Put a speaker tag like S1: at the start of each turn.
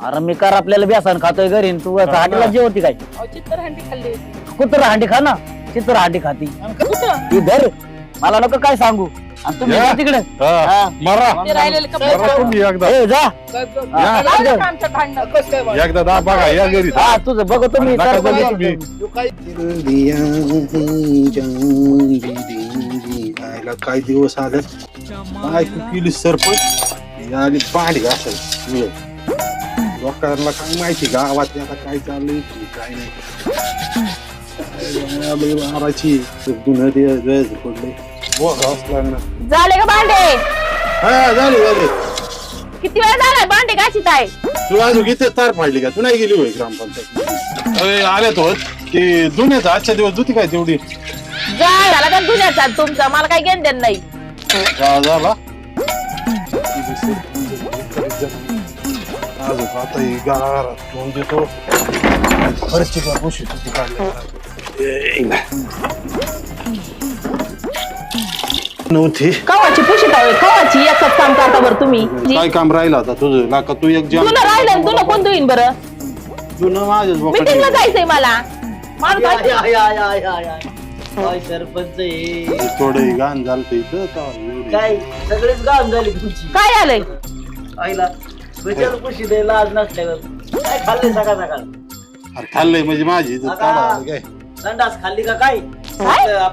S1: अरे मी कर आपल्याला बेसन खातोय घरी तू हाटीला जेवती काय
S2: चित्तरहांडी खाल्ली.
S1: कुत्र हांडी खा ना चित्र हांडी खाती
S2: कुठं?
S1: इधर मला नको काय सांगू आणि तुम्ही
S3: या.
S1: जा तिकडे
S3: हा, मारा
S2: ते राहिलेले कपडे
S3: मारा तुम्ही एकदा
S1: ए, जा
S3: या.
S2: लावलं का आमच्या भांडण?
S3: एकदा दा बघा या घरी
S1: हा तुझं बघतो मी
S3: नका
S1: तर
S3: जाऊ
S1: बघतो.
S3: तुम्ही.
S4: आयला काय दिवस आले काय केली सरपंच आली भांडी घासायला लोकांना काय माहिती गावात आता काय चाललंय काय नाही मारायची गुन्हा पडले लागणार
S2: झाले का भांडे?
S4: हा झाले झाले
S2: किती वेळ झालाय भांडे घासीत आहे?
S4: तू अजून इथे तार फाडली का तू नाही गेली होय ग्रामपंचायत अरे आल्यात होत की दुन्याचा आजच्या दिवस दुती काय तेवढी
S2: जाळ झाला का दुन्याचा तुमचा? मला काही घेणं देणं नाही.
S4: झाला अजून आता ही गारात तोंड देतो खरंच का गोष्टी तुझी काढली नव्हती
S2: कवाची पुशीत आहे कवाची एकच काम करता बरं तुम्ही.
S4: काय काम राहिलं आता तुझं लाका तू एक जण
S2: तुला राहिलं तुला कोण धुईन बरं?
S4: जुनं माझ्याच
S2: मिटिंगला
S4: बोकाटी
S2: जायचंय मला. माणूस
S1: आय,
S2: आहे.
S1: I, I, I, I, I. काय सरपंच आहे.
S4: थोडं गाण झालं इथं तेव्हा एवढी.
S1: काय सगळीच गाव झाली तुमची
S2: काय आलंय?
S1: आईला विचार खुशी द्यायला आज नसल्यावर काय खाल्ले सकाळ सकाळ
S4: अरे खाल्लंय म्हणजे माझी इज्जत काढा काय
S1: संडास खाल्ली का काय
S2: काय?